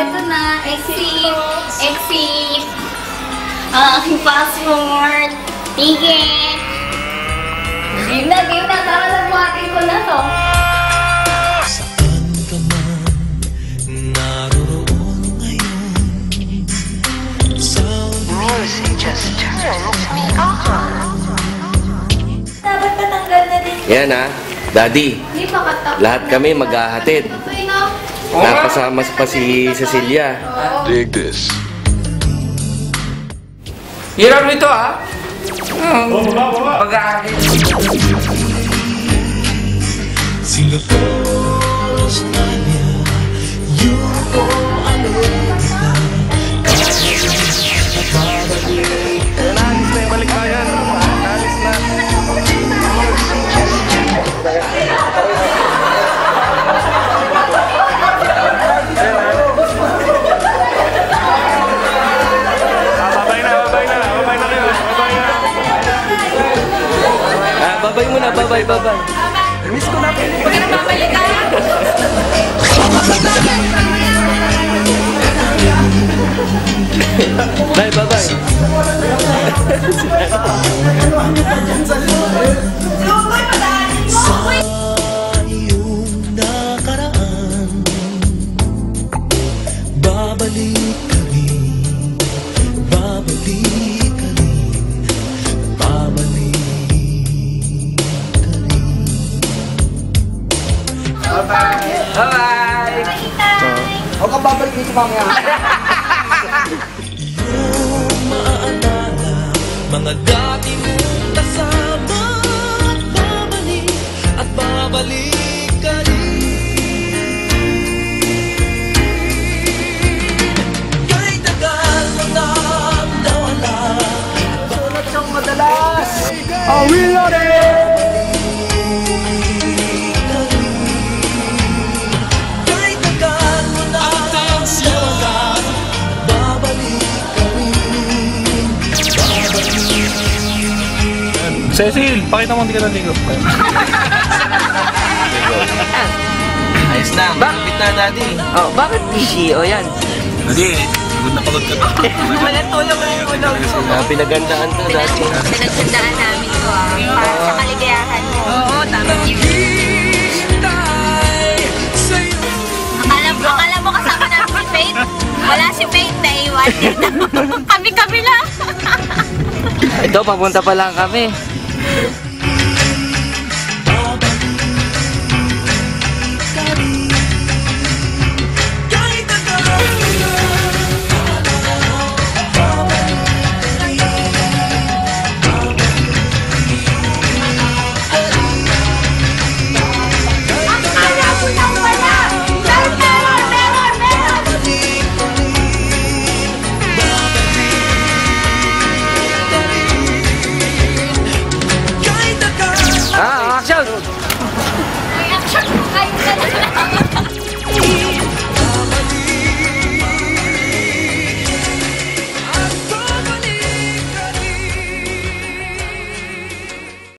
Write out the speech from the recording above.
ito na. Exit. Aking passport. Ticket. Game na. Tara na, buhatin ko na to. Saan ka man naroroon ngayon? Music just turns me on. Dapat patanggal na din. Yan ha, Daddy. Hindi pa katapos. Lahat kami maghahatid. Napasama pa si Cecilia. Dig this. Hirap nito ah. Pag-aakit. Singapore's Tanya, Yuko America. Nalis na yung balikbayan. Nalis na. Babay muna, babay. Miss ko na. Huwag ka na babalik ka. Bye, babay. Sa iyong nakaraan, babalik ka rin, babalik ka rin, babalik ka rin. Bye-bye! Huwag kang babalik dito mamaya. Iyong maaalala, mga dati mong kasama, at babalik ka rin. Kahit tagal mo na nawala, Sunod siyang madalas. Oh, we love it! kahit tagal mo na nawala, babalik ka rin, Cecil, pakita mo hindi ka naligo. Ayos na, bakit na Daddy? Oh, bakit busy? O yan. Hindi, pagod na pagod ka na. Wala tulog na yung ulo. Pinagandaan to, Daddy. Pinagsandaan namin ko para sa kaligayahan mo. Oo, tama. Akala mo kasama namin si Faith? Wala si Faith, naiwan dito. Kami lang. Ito, papunta pa lang kami.